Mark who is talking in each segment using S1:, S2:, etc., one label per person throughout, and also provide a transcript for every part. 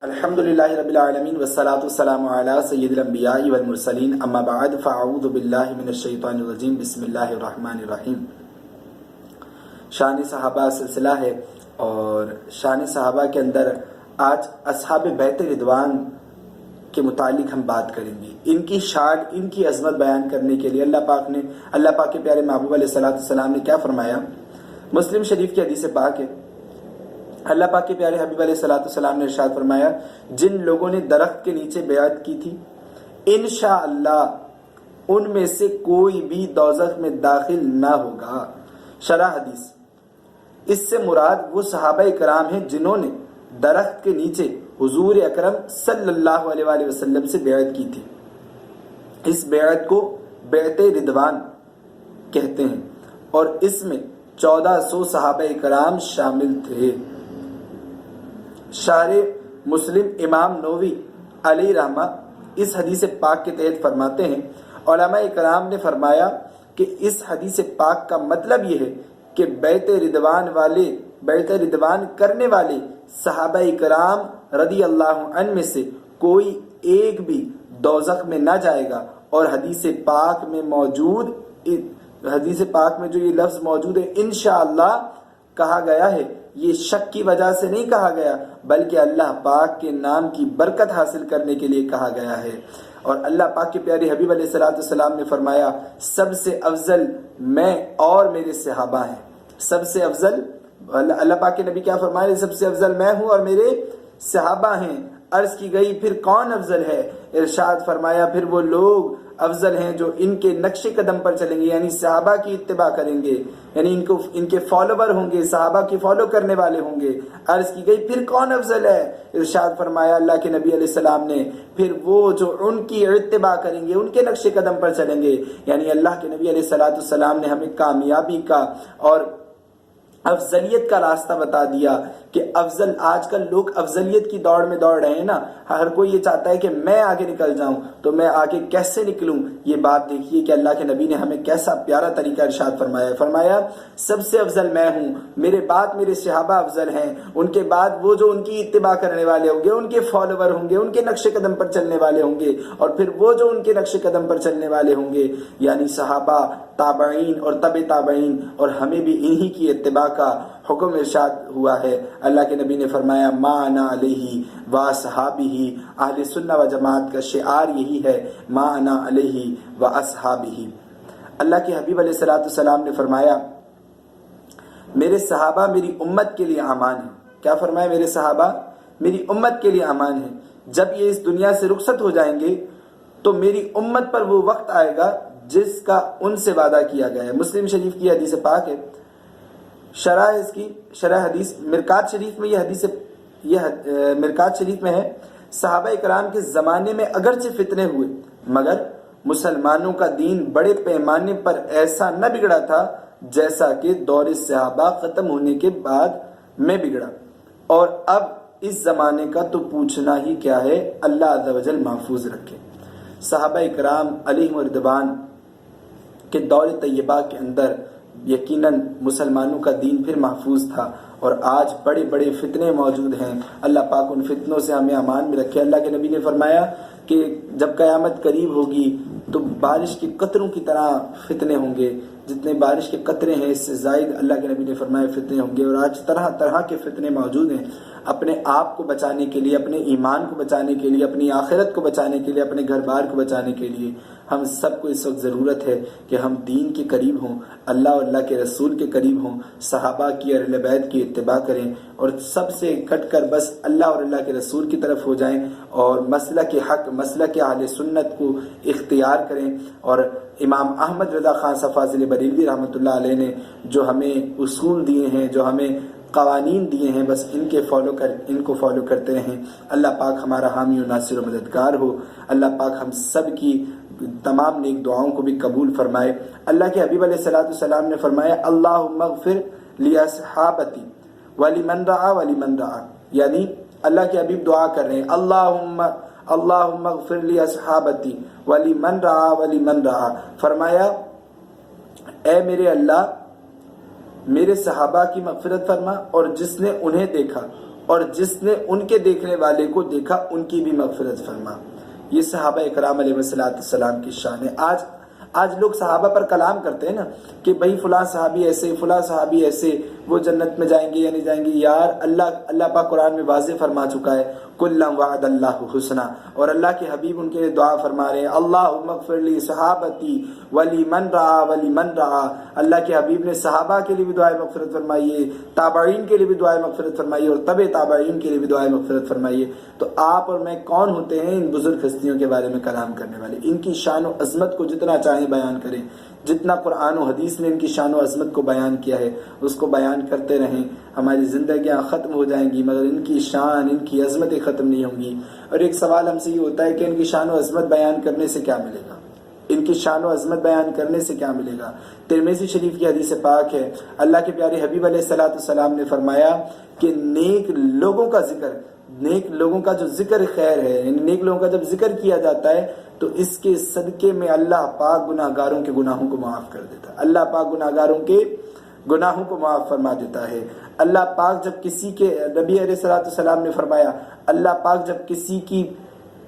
S1: الحمدللہ رب العالمین والصلاة والسلام علی سید الانبیاء والمرسلین اما بعد فاعوذ باللہ من الشیطان الرجیم بسم اللہ الرحمن الرحیم۔ شان صحابہ سلسلہ ہے اور شان صحابہ کے اندر آج اصحاب بیت رضوان کے متعلق ہم بات کریں گے۔ ان کی شان، ان کی عظمت بیان کرنے کے لیے اللہ پاک کے پیارے محبوب علیہ السلام نے کیا فرمایا؟ مسلم شریف کی حدیث پاک ہے، اللہ پاک کے پیارے حبیب علیہ السلام نے ارشاد فرمایا، جن لوگوں نے درخت کے نیچے بیعت کی تھی انشاءاللہ ان میں سے کوئی بھی دوزخ میں داخل نہ ہوگا۔ شرح حدیث، اس سے مراد وہ صحابہ کرام ہیں جنہوں نے درخت کے نیچے حضور اکرم صلی اللہ علیہ وآلہ وسلم سے بیعت کی تھی۔ اس بیعت کو بیعت رضوان کہتے ہیں اور اس میں 1400 صحابہ کرام شامل تھے۔ شارح مسلم امام نووی علیہ رحمہ اس حدیث پاک کے تحت فرماتے ہیں، علماء کرام نے فرمایا کہ اس حدیث پاک کا مطلب یہ ہے کہ بیعت رضوان کرنے والے صحابہ کرام رضی اللہ عنہ میں سے کوئی ایک بھی دوزخ میں نہ جائے گا۔ اور حدیث پاک میں جو یہ لفظ موجود ہے انشاءاللہ کہا گیا ہے، یہ شک کی وجہ سے نہیں کہا گیا بلکہ اللہ پاک کے نام کی برکت حاصل کرنے کے لیے کہا گیا ہے۔ اور اللہ پاک کے پیارے حبیب علیہ السلام نے فرمایا، سب سے افضل میں اور میرے صحابہ ہیں۔ سب سے افضل اللہ پاک کے نبی کیا فرمائے؟ سب سے افضل میں ہوں اور میرے صحابہ ہیں۔ عرض کی گئی پھر کون افضل ہے؟ ارشاد فرمایا پھر وہ لوگ افضل ہیں جو ان کے نقش قدم پر چلیں گے، یعنی صحابہ کی اتباع کریں گے، یعنی ان کے فالوور ہوں گے، صحابہ کی فالو کرنے والے ہوں گے۔ عرض کی گئی پھر کون افضل ہے؟ ارشاد فرمایا اللہ کے نبی علیہ السلام نے پھر وہ جو ان کی اتباع کریں گے، ان کے نقش قدم پر چلیں گے۔ یعنی اللہ کے نبی علیہ السلام نے ہمیں کامیابی کا اور افضلیت کا راستہ بتا دیا کہ افضل، آج کل لوگ افضلیت کی دوڑ میں دوڑ رہے ہیں نا، ہر کوئی یہ چاہتا ہے کہ میں آگے نکل جاؤں، تو میں آگے کیسے نکلوں؟ یہ بات دیکھیے کہ اللہ کے نبی نے ہمیں کیسا پیارا طریقہ ارشاد فرمایا سب سے افضل میں ہوں، میرے بعد میرے صحابہ افضل ہیں، ان کے بعد وہ جو ان کی اتباع کرنے والے ہوں گے، ان کے فالوور ہوں گے، ان کے نقش قدم پر چلنے والے ہوں گے، اور پھر وہ جو ان کے نقش قدم پر چلنے والے ہوں گے، یعنی صحابہ، تابعین اور تبع تابعین، اور ہمیں بھی انہی کی اتباع کا حکم ارشاد ہوا ہے۔ اللہ کے نبی نے فرمایا ما انا علیہ و صحابہ، اہل سنہ و جماعت کا شعار یہی ہے، ما انا علیہ و اصحابہ۔ اللہ کے حبیب علیہ السلام نے فرمایا میرے صحابہ میری امت کے لیے امان ہیں۔ کیا فرمایا؟ میرے صحابہ میری امت کے لیے امان ہیں، جب یہ اس دنیا سے رخصت ہو جائیں گے تو میری امت پر وہ وقت آئے گا جس کا ان سے وعدہ کیا گیا ہے۔ مسلم شریف کی حدیث پاک ہے، شرح حدیث مرکات شریف میں مرکات شریف میں ہے، صحابہ کرام کے زمانے میں اگرچہ فتنے ہوئے مگر مسلمانوں کا دین بڑے پیمانے پر ایسا نہ بگڑا تھا جیسا کہ دور صحابہ ختم ہونے کے بعد میں بگڑا، اور اب اس زمانے کا تو پوچھنا ہی کیا ہے، اللہ عز و جل محفوظ رکھے۔ صحابہ کرام علیہم رضوان کہ دور طیبہ کے اندر یقیناً مسلمانوں کا دین پھر محفوظ تھا، اور آج بڑے بڑے فتنے موجود ہیں۔ اللہ پاک ان فتنوں سے ہمیں امان میں رکھے۔ اللہ کے نبی نے فرمایا کہ جب قیامت قریب ہوگی تو بارش کے قطروں کی طرح فتنے ہوں گے، جتنے بارش کے قطرے ہیں اس سے زائد اللہ کے نبی نے فرمایا فتنے ہوں گے، اور آج طرح طرح کے فتنے موجود ہیں۔ اپنے آپ کو بچانے کے لیے، اپنے ایمان کو بچانے کے لیے، اپنی آخرت کو بچانے کے لیے، اپنے گھر بار کو بچانے کے لیے ہم سب کو اس وقت ضرورت ہے کہ ہم دین کے قریب ہوں، اللہ اور اللہ کے رسول کے قریب ہوں، صحابہ کی اور اہل بیت کی اتباع کریں، اور سب سے کٹ کر بس اللہ اور اللہ کے رسول کی طرف ہو جائیں، اور مسلک حق، مسلک اہل سنت کو اختیار کریں۔ اور امام احمد رضا خان صفاضل بریلوی رحمۃ اللہ علیہ نے جو ہمیں اصول دیے ہیں، جو ہمیں قوانین دیے ہیں، بس ان کو فالو کرتے رہیں۔ اللہ پاک ہمارا حامی و ناصر و مددگار ہو۔ اللہ پاک ہم سب کی تمام نیک دعاؤں کو بھی قبول فرمائے۔ اللہ کے حبیب علیہ السلام نے فرمایا اللہم اغفر لاصحابتی ولمن رعا ولمن رعا، یعنی اللہ کے حبیب دعا کر رہے ہیں اللہم اغفر لاصحابتی ولمن رعا ولمن رعا، فرمایا اے میرے اللہ میرے صحابہ کی مغفرت فرما اور جس نے انہیں دیکھا اور جس نے ان کے دیکھنے والے کو دیکھا ان کی بھی مغفرت فرما۔ یہ صحابہ اکرام علیہ السلام کی شان ہے۔ آج لوگ صحابہ پر کلام کرتے ہیں نا کہ بھائی فلاں صحابی ایسے، فلاں صحابی ایسے، وہ جنت میں جائیں گے یا نہیں جائیں گے۔ یار اللہ پاک قرآن میں واضح فرما چکا ہے کُلًّا وعد اللہ حسنا، اور اللہ کے حبیب ان کے لیے دعا فرما رہے ہیں اللہم اغفر لی صحابتی ولمن رعا۔ اللہ کے حبیب نے صحابہ کے لیے بھی دعائے مغفرت فرمائیے، تابعین کے لیے بھی دعائے مغفرت فرمائیے، اور تبع تابعین کے لیے بھی دعائے مغفرت فرمائیے۔ تو آپ اور میں کون ہوتے ہیں ان بزرگ ہستیوں کے بارے میں کلام کرنے والے؟ ان کی شان و عظمت کو جتنا چاہیں بیان کریں، جتنا قرآن و حدیث نے ان کی شان و عظمت کو بیان کیا ہے اس کو بیان کرتے رہیں۔ ہماری زندگیاں ختم ہو جائیں گی مگر ان کی شان، ان کی عظمتیں ختم نہیں ہوں گی۔ اور ایک سوال ہم سے یہ ہوتا ہے کہ ان کی شان و عظمت بیان کرنے سے کیا ملے گا؟ ان کی شان و عظمت بیان کرنے سے کیا ملے گا؟ ترمذی شریف کی حدیث پاک ہے، اللہ کے پیارے حبیب علیہ السلام نے فرمایا کہ نیک لوگوں کا جو ذکر خیر ہے، یعنی نیک لوگوں کا جب ذکر کیا جاتا ہے تو اس کے صدقے میں اللہ پاک گناہ گاروں کے گناہوں کو معاف کر دیتا ہے۔ اللہ پاک گناہ گاروں کے گناہوں کو معاف فرما دیتا ہے۔ اللہ پاک جب کسی کے، نبی علیہ السلام نے فرمایا اللہ پاک جب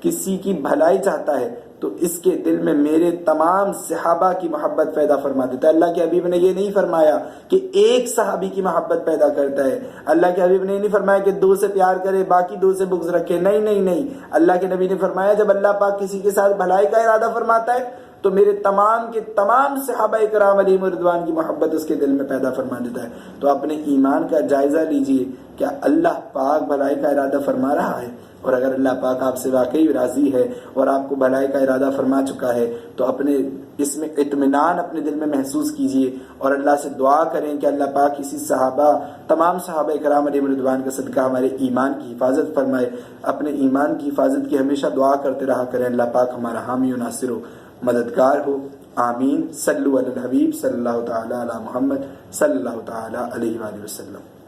S1: کسی کی بھلائی چاہتا ہے تو اس کے دل میں میرے تمام صحابہ کی محبت پیدا فرما دیتا ہے۔ اللہ کے حبیب نے یہ نہیں فرمایا کہ ایک صحابی کی محبت پیدا کرتا ہے، اللہ کے حبیب نے یہ نہیں فرمایا کہ 2 سے پیار کرے باقی 2 سے بغض رکھے، نہیں۔ اللہ کے نبی نے فرمایا جب اللہ پاک کسی کے ساتھ بھلائی کا ارادہ فرماتا ہے تو میرے تمام کے تمام صحابہ کرام علیہم رضوان کی محبت اس کے دل میں پیدا فرما دیتا ہے۔ تو اپنے ایمان کا جائزہ لیجئے، کیا اللہ پاک بھلائی کا ارادہ فرما رہا ہے؟ اور اگر اللہ پاک آپ سے واقعی راضی ہے اور آپ کو بھلائی کا ارادہ فرما چکا ہے تو اپنے اس میں اطمینان اپنے دل میں محسوس کیجئے اور اللہ سے دعا کریں کہ اللہ پاک اسی تمام صحابہ کرام علیہم رضوان کا صدقہ ہمارے ایمان کی حفاظت فرمائے۔ اپنے ایمان کی حفاظت کی ہمیشہ دعا کرتے رہا کریں، اللہ پاک ہمارا حامی و ناصر و مددگار ہو، آمین۔ صلو علی الحبیب صلی اللہ تعالی علی محمد صلی اللہ تعالی علیہ وآلہ وسلم۔